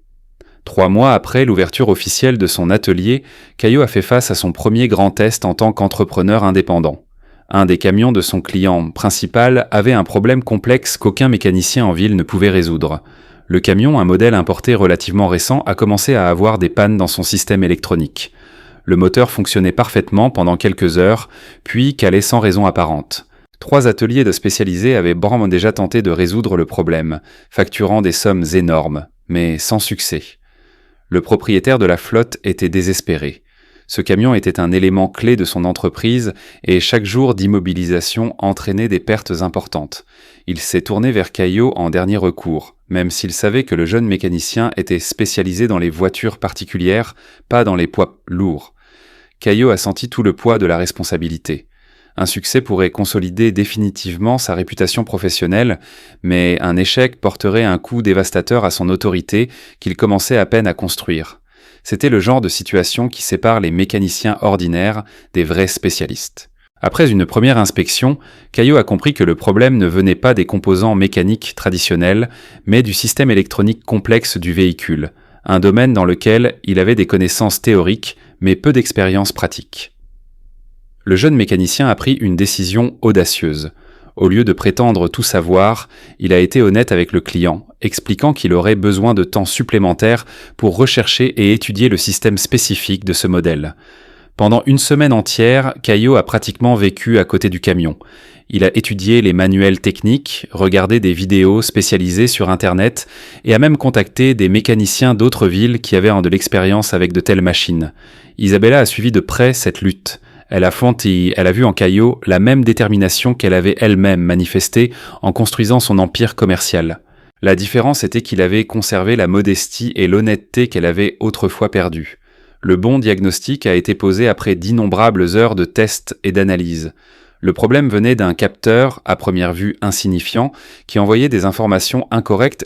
S1: 3 mois après l'ouverture officielle de son atelier, Caio a fait face à son premier grand test en tant qu'entrepreneur indépendant. Un des camions de son client principal avait un problème complexe qu'aucun mécanicien en ville ne pouvait résoudre. Le camion, un modèle importé relativement récent, a commencé à avoir des pannes dans son système électronique. Le moteur fonctionnait parfaitement pendant quelques heures, puis calait sans raison apparente. 3 ateliers de spécialisés avaient déjà tenté de résoudre le problème, facturant des sommes énormes, mais sans succès. Le propriétaire de la flotte était désespéré. Ce camion était un élément clé de son entreprise et chaque jour d'immobilisation entraînait des pertes importantes. Il s'est tourné vers Caio en dernier recours, même s'il savait que le jeune mécanicien était spécialisé dans les voitures particulières, pas dans les poids lourds. Caio a senti tout le poids de la responsabilité. Un succès pourrait consolider définitivement sa réputation professionnelle, mais un échec porterait un coup dévastateur à son autorité qu'il commençait à peine à construire. C'était le genre de situation qui sépare les mécaniciens ordinaires des vrais spécialistes. Après une première inspection, Caio a compris que le problème ne venait pas des composants mécaniques traditionnels, mais du système électronique complexe du véhicule, un domaine dans lequel il avait des connaissances théoriques, mais peu d'expérience pratique. Le jeune mécanicien a pris une décision audacieuse. Au lieu de prétendre tout savoir, il a été honnête avec le client, expliquant qu'il aurait besoin de temps supplémentaire pour rechercher et étudier le système spécifique de ce modèle. Pendant une semaine entière, Caio a pratiquement vécu à côté du camion. Il a étudié les manuels techniques, regardé des vidéos spécialisées sur Internet et a même contacté des mécaniciens d'autres villes qui avaient de l'expérience avec de telles machines. Isabella a suivi de près cette lutte. Elle a vu en Caio la même détermination qu'elle avait elle-même manifestée en construisant son empire commercial. La différence était qu'il avait conservé la modestie et l'honnêteté qu'elle avait autrefois perdues. Le bon diagnostic a été posé après d'innombrables heures de tests et d'analyses. Le problème venait d'un capteur, à première vue insignifiant, qui envoyait des informations incorrectes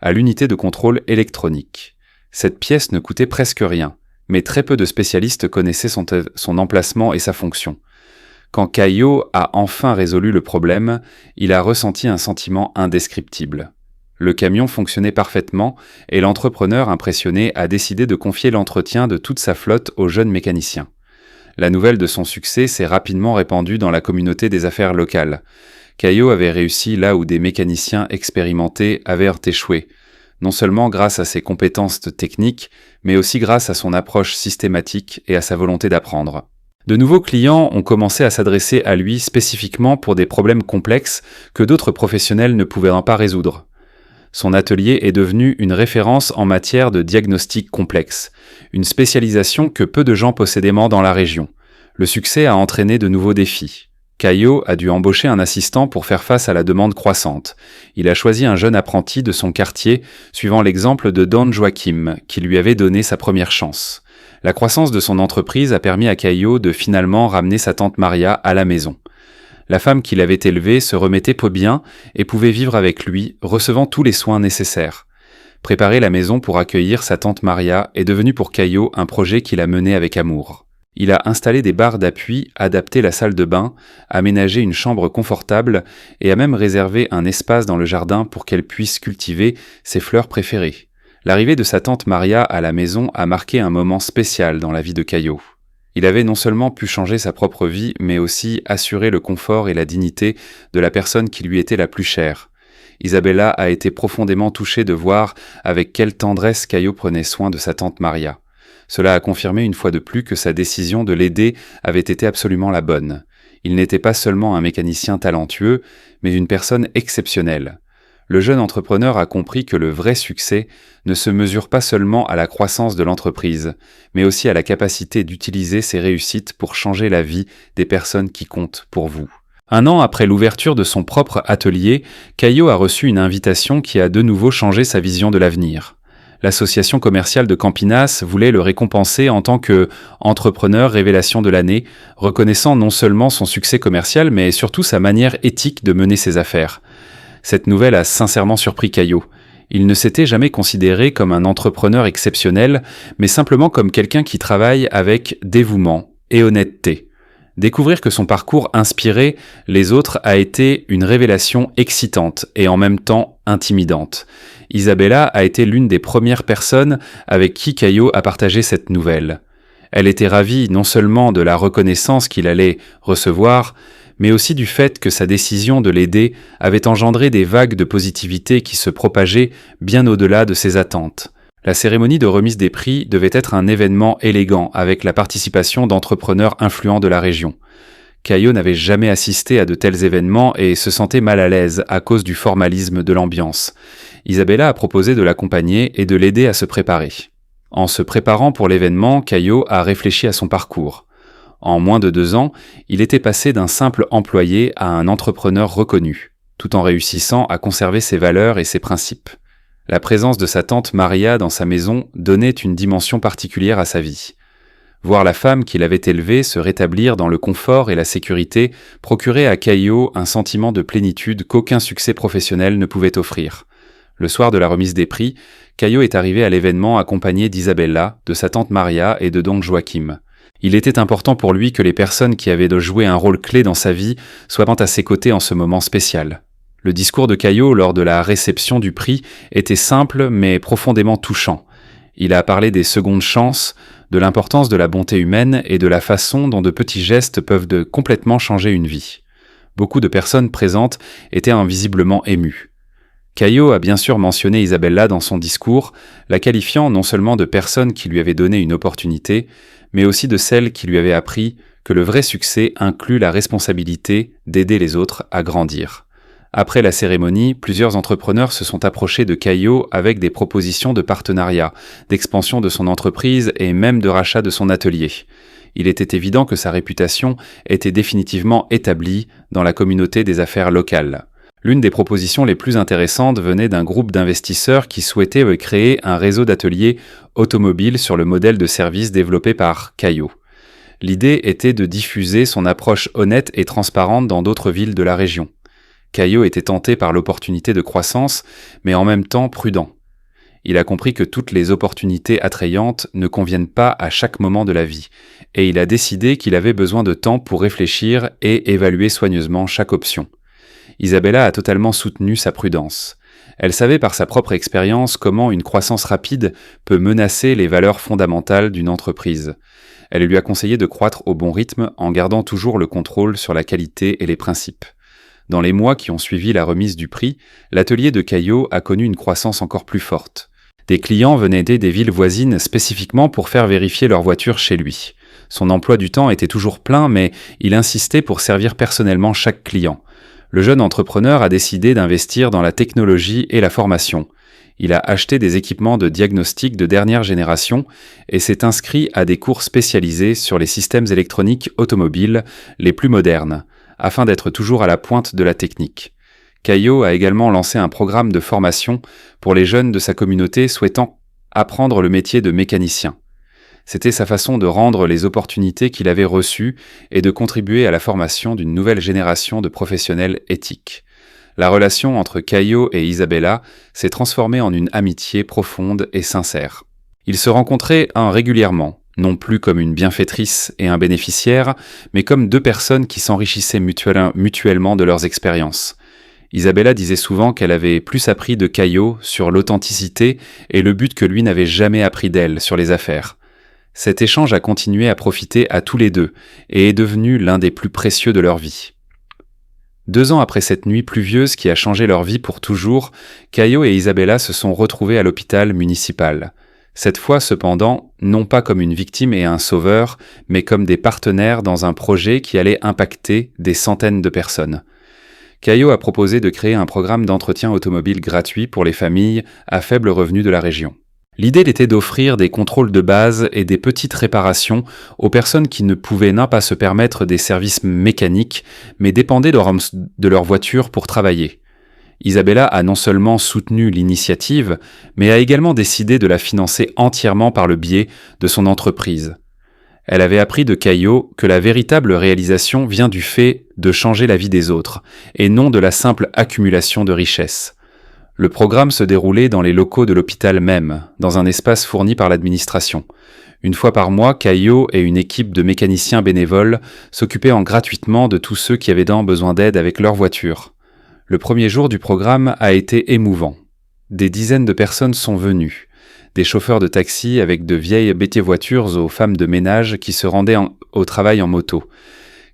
S1: à l'unité de contrôle électronique. Cette pièce ne coûtait presque rien, mais très peu de spécialistes connaissaient son emplacement et sa fonction. Quand Caio a enfin résolu le problème, il a ressenti un sentiment indescriptible. Le camion fonctionnait parfaitement et l'entrepreneur impressionné a décidé de confier l'entretien de toute sa flotte au jeune mécanicien. La nouvelle de son succès s'est rapidement répandue dans la communauté des affaires locales. Caio avait réussi là où des mécaniciens expérimentés avaient échoué, non seulement grâce à ses compétences techniques, mais aussi grâce à son approche systématique et à sa volonté d'apprendre. De nouveaux clients ont commencé à s'adresser à lui spécifiquement pour des problèmes complexes que d'autres professionnels ne pouvaient pas résoudre. Son atelier est devenu une référence en matière de diagnostic complexe, une spécialisation que peu de gens possédaient dans la région. Le succès a entraîné de nouveaux défis. Caio a dû embaucher un assistant pour faire face à la demande croissante. Il a choisi un jeune apprenti de son quartier, suivant l'exemple de Don Joachim, qui lui avait donné sa première chance. La croissance de son entreprise a permis à Caio de finalement ramener sa tante Maria à la maison. La femme qui l'avait élevée se remettait peu bien et pouvait vivre avec lui, recevant tous les soins nécessaires. Préparer la maison pour accueillir sa tante Maria est devenu pour Caio un projet qu'il a mené avec amour. Il a installé des barres d'appui, adapté la salle de bain, aménagé une chambre confortable et a même réservé un espace dans le jardin pour qu'elle puisse cultiver ses fleurs préférées. L'arrivée de sa tante Maria à la maison a marqué un moment spécial dans la vie de Caio. Il avait non seulement pu changer sa propre vie, mais aussi assurer le confort et la dignité de la personne qui lui était la plus chère. Isabella a été profondément touchée de voir avec quelle tendresse Caio prenait soin de sa tante Maria. Cela a confirmé une fois de plus que sa décision de l'aider avait été absolument la bonne. Il n'était pas seulement un mécanicien talentueux, mais une personne exceptionnelle. Le jeune entrepreneur a compris que le vrai succès ne se mesure pas seulement à la croissance de l'entreprise, mais aussi à la capacité d'utiliser ses réussites pour changer la vie des personnes qui comptent pour vous. 1 an après l'ouverture de son propre atelier, Caio a reçu une invitation qui a de nouveau changé sa vision de l'avenir. L'association commerciale de Campinas voulait le récompenser en tant que entrepreneur révélation de l'année, reconnaissant non seulement son succès commercial, mais surtout sa manière éthique de mener ses affaires. Cette nouvelle a sincèrement surpris Caio. Il ne s'était jamais considéré comme un entrepreneur exceptionnel, mais simplement comme quelqu'un qui travaille avec dévouement et honnêteté. Découvrir que son parcours inspirait les autres a été une révélation excitante et en même temps intimidante. Isabella a été l'une des premières personnes avec qui Caio a partagé cette nouvelle. Elle était ravie non seulement de la reconnaissance qu'il allait recevoir, mais aussi du fait que sa décision de l'aider avait engendré des vagues de positivité qui se propageaient bien au-delà de ses attentes. La cérémonie de remise des prix devait être un événement élégant avec la participation d'entrepreneurs influents de la région. Caio n'avait jamais assisté à de tels événements et se sentait mal à l'aise à cause du formalisme de l'ambiance. Isabella a proposé de l'accompagner et de l'aider à se préparer. En se préparant pour l'événement, Caio a réfléchi à son parcours. En moins de 2 ans, il était passé d'un simple employé à un entrepreneur reconnu, tout en réussissant à conserver ses valeurs et ses principes. La présence de sa tante Maria dans sa maison donnait une dimension particulière à sa vie. Voir la femme qu'il avait élevée se rétablir dans le confort et la sécurité procurait à Caio un sentiment de plénitude qu'aucun succès professionnel ne pouvait offrir. Le soir de la remise des prix, Caio est arrivé à l'événement accompagné d'Isabella, de sa tante Maria et de Don Joachim. Il était important pour lui que les personnes qui avaient joué un rôle clé dans sa vie soient à ses côtés en ce moment spécial. Le discours de Caio lors de la réception du prix était simple mais profondément touchant. Il a parlé des secondes chances, de l'importance de la bonté humaine et de la façon dont de petits gestes peuvent complètement changer une vie. Beaucoup de personnes présentes étaient invisiblement émues. Caio a bien sûr mentionné Isabella dans son discours, la qualifiant non seulement de personne qui lui avait donné une opportunité, mais aussi de celle qui lui avait appris que le vrai succès inclut la responsabilité d'aider les autres à grandir. Après la cérémonie, plusieurs entrepreneurs se sont approchés de Caio avec des propositions de partenariat, d'expansion de son entreprise et même de rachat de son atelier. Il était évident que sa réputation était définitivement établie dans la communauté des affaires locales. L'une des propositions les plus intéressantes venait d'un groupe d'investisseurs qui souhaitait créer un réseau d'ateliers automobiles sur le modèle de service développé par Caio. L'idée était de diffuser son approche honnête et transparente dans d'autres villes de la région. Caio était tenté par l'opportunité de croissance, mais en même temps prudent. Il a compris que toutes les opportunités attrayantes ne conviennent pas à chaque moment de la vie, et il a décidé qu'il avait besoin de temps pour réfléchir et évaluer soigneusement chaque option. Isabella a totalement soutenu sa prudence. Elle savait par sa propre expérience comment une croissance rapide peut menacer les valeurs fondamentales d'une entreprise. Elle lui a conseillé de croître au bon rythme en gardant toujours le contrôle sur la qualité et les principes. Dans les mois qui ont suivi la remise du prix, l'atelier de Caio a connu une croissance encore plus forte. Des clients venaient des villes voisines spécifiquement pour faire vérifier leur voiture chez lui. Son emploi du temps était toujours plein, mais il insistait pour servir personnellement chaque client. Le jeune entrepreneur a décidé d'investir dans la technologie et la formation. Il a acheté des équipements de diagnostic de dernière génération et s'est inscrit à des cours spécialisés sur les systèmes électroniques automobiles les plus modernes, afin d'être toujours à la pointe de la technique. Caio a également lancé un programme de formation pour les jeunes de sa communauté souhaitant apprendre le métier de mécanicien. C'était sa façon de rendre les opportunités qu'il avait reçues et de contribuer à la formation d'une nouvelle génération de professionnels éthiques. La relation entre Caio et Isabella s'est transformée en une amitié profonde et sincère. Ils se rencontraient régulièrement, non plus comme une bienfaitrice et un bénéficiaire, mais comme 2 personnes qui s'enrichissaient mutuellement de leurs expériences. Isabella disait souvent qu'elle avait plus appris de Caio sur l'authenticité et le but que lui n'avait jamais appris d'elle sur les affaires. Cet échange a continué à profiter à tous les deux et est devenu l'un des plus précieux de leur vie. 2 ans après cette nuit pluvieuse qui a changé leur vie pour toujours, Caio et Isabella se sont retrouvés à l'hôpital municipal. Cette fois, cependant, non pas comme une victime et un sauveur, mais comme des partenaires dans un projet qui allait impacter des centaines de personnes. Caio a proposé de créer un programme d'entretien automobile gratuit pour les familles à faible revenu de la région. L'idée était d'offrir des contrôles de base et des petites réparations aux personnes qui ne pouvaient non pas se permettre des services mécaniques, mais dépendaient de leur voiture pour travailler. Isabella a non seulement soutenu l'initiative, mais a également décidé de la financer entièrement par le biais de son entreprise. Elle avait appris de Caio que la véritable réalisation vient du fait de changer la vie des autres, et non de la simple accumulation de richesses. Le programme se déroulait dans les locaux de l'hôpital même, dans un espace fourni par l'administration. Une fois par mois, Caio et une équipe de mécaniciens bénévoles s'occupaient gratuitement de tous ceux qui avaient besoin d'aide avec leur voiture. Le premier jour du programme a été émouvant. Des dizaines de personnes sont venues. Des chauffeurs de taxi avec de vieilles voitures aux femmes de ménage qui se rendaient au travail en moto.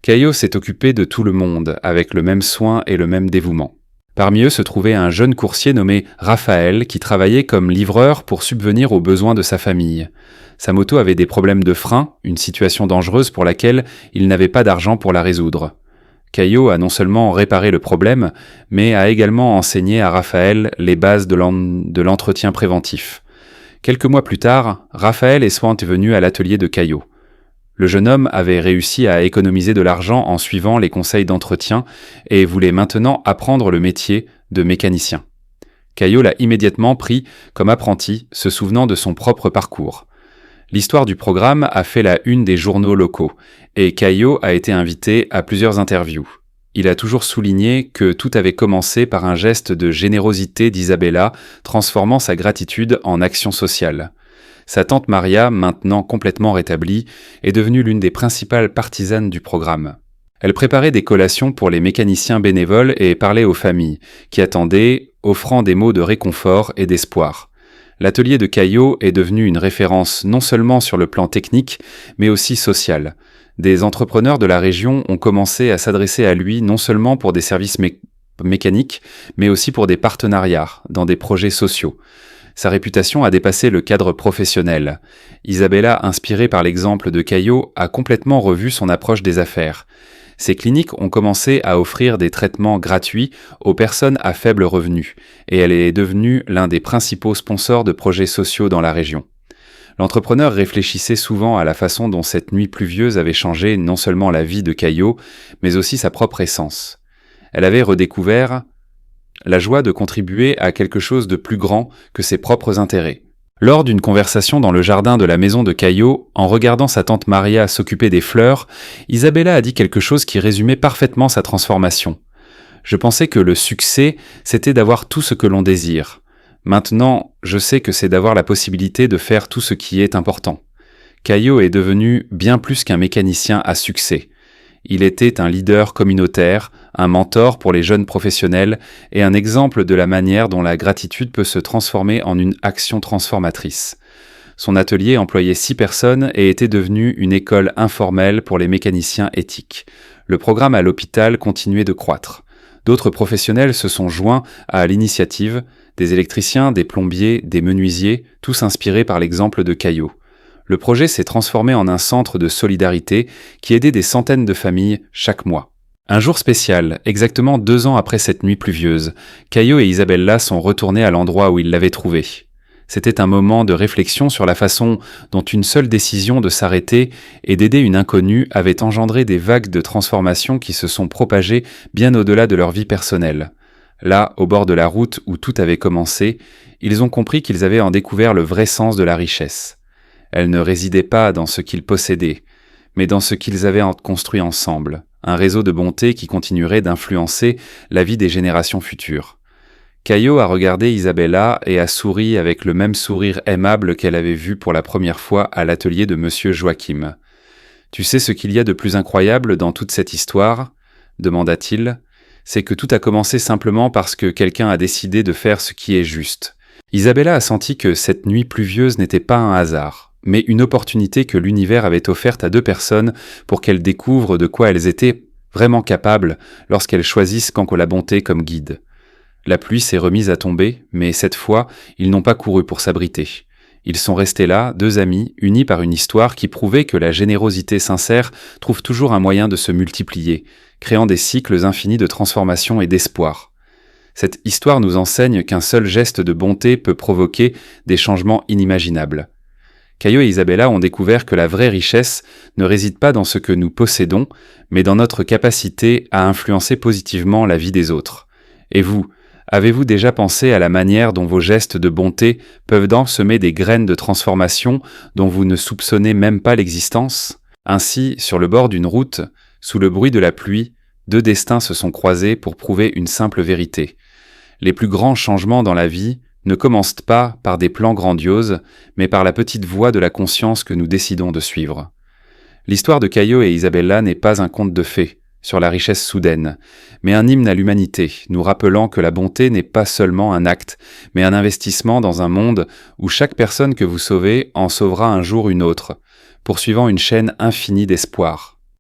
S1: Caio s'est occupé de tout le monde, avec le même soin et le même dévouement. Parmi eux se trouvait un jeune coursier nommé Raphaël qui travaillait comme livreur pour subvenir aux besoins de sa famille. Sa moto avait des problèmes de frein, une situation dangereuse pour laquelle il n'avait pas d'argent pour la résoudre. Caio a non seulement réparé le problème, mais a également enseigné à Raphaël les bases de l'entretien préventif. Quelques mois plus tard, Raphaël est venu à l'atelier de Caio. Le jeune homme avait réussi à économiser de l'argent en suivant les conseils d'entretien et voulait maintenant apprendre le métier de mécanicien. Caio l'a immédiatement pris comme apprenti, se souvenant de son propre parcours. L'histoire du programme a fait la une des journaux locaux et Caio a été invité à plusieurs interviews. Il a toujours souligné que tout avait commencé par un geste de générosité d'Isabella, transformant sa gratitude en action sociale. Sa tante Maria, maintenant complètement rétablie, est devenue l'une des principales partisanes du programme. Elle préparait des collations pour les mécaniciens bénévoles et parlait aux familles, qui attendaient, offrant des mots de réconfort et d'espoir. L'atelier de Caio est devenu une référence non seulement sur le plan technique, mais aussi social. Des entrepreneurs de la région ont commencé à s'adresser à lui non seulement pour des services mécaniques, mais aussi pour des partenariats dans des projets sociaux. Sa réputation a dépassé le cadre professionnel. Isabella, inspirée par l'exemple de Caio, a complètement revu son approche des affaires. Ces cliniques ont commencé à offrir des traitements gratuits aux personnes à faible revenu, et elle est devenue l'un des principaux sponsors de projets sociaux dans la région. L'entrepreneur réfléchissait souvent à la façon dont cette nuit pluvieuse avait changé non seulement la vie de Caio, mais aussi sa propre essence. Elle avait redécouvert la joie de contribuer à quelque chose de plus grand que ses propres intérêts. Lors d'une conversation dans le jardin de la maison de Caio, en regardant sa tante Maria s'occuper des fleurs, Isabella a dit quelque chose qui résumait parfaitement sa transformation. Je pensais que le succès, c'était d'avoir tout ce que l'on désire. Maintenant, je sais que c'est d'avoir la possibilité de faire tout ce qui est important. Caio est devenu bien plus qu'un mécanicien à succès. Il était un leader communautaire, un mentor pour les jeunes professionnels et un exemple de la manière dont la gratitude peut se transformer en une action transformatrice. Son atelier employait 6 personnes et était devenu une école informelle pour les mécaniciens éthiques. Le programme à l'hôpital continuait de croître. D'autres professionnels se sont joints à l'initiative, des électriciens, des plombiers, des menuisiers, tous inspirés par l'exemple de Caio. Le projet s'est transformé en un centre de solidarité qui aidait des centaines de familles chaque mois. Un jour spécial, exactement 2 ans après cette nuit pluvieuse, Caio et Isabella sont retournés à l'endroit où ils l'avaient trouvé. C'était un moment de réflexion sur la façon dont une seule décision de s'arrêter et d'aider une inconnue avait engendré des vagues de transformation qui se sont propagées bien au-delà de leur vie personnelle. Là, au bord de la route où tout avait commencé, ils ont compris qu'ils avaient en découvert le vrai sens de la richesse. Elle ne résidait pas dans ce qu'ils possédaient, mais dans ce qu'ils avaient construit ensemble, un réseau de bonté qui continuerait d'influencer la vie des générations futures. Caio a regardé Isabella et a souri avec le même sourire aimable qu'elle avait vu pour la première fois à l'atelier de Monsieur Joachim. « Tu sais ce qu'il y a de plus incroyable dans toute cette histoire ?» demanda-t-il. « C'est que tout a commencé simplement parce que quelqu'un a décidé de faire ce qui est juste. » Isabella a senti que cette nuit pluvieuse n'était pas un hasard, mais une opportunité que l'univers avait offerte à 2 personnes pour qu'elles découvrent de quoi elles étaient vraiment capables lorsqu'elles choisissent Kanko la bonté comme guide. La pluie s'est remise à tomber, mais cette fois, ils n'ont pas couru pour s'abriter. Ils sont restés là, deux amis, unis par une histoire qui prouvait que la générosité sincère trouve toujours un moyen de se multiplier, créant des cycles infinis de transformation et d'espoir. Cette histoire nous enseigne qu'un seul geste de bonté peut provoquer des changements inimaginables. Caio et Isabella ont découvert que la vraie richesse ne réside pas dans ce que nous possédons, mais dans notre capacité à influencer positivement la vie des autres. Et vous, avez-vous déjà pensé à la manière dont vos gestes de bonté peuvent semer des graines de transformation dont vous ne soupçonnez même pas l'existence ? Ainsi, sur le bord d'une route, sous le bruit de la pluie, deux destins se sont croisés pour prouver une simple vérité. Les plus grands changements dans la vie ne commencent pas par des plans grandioses, mais par la petite voix de la conscience que nous décidons de suivre. L'histoire de Caio et Isabella n'est pas un conte de fées sur la richesse soudaine, mais un hymne à l'humanité, nous rappelant que la bonté n'est pas seulement un acte, mais un investissement dans un monde où chaque personne que vous sauvez en sauvera un jour une autre, poursuivant une chaîne infinie d'espoir.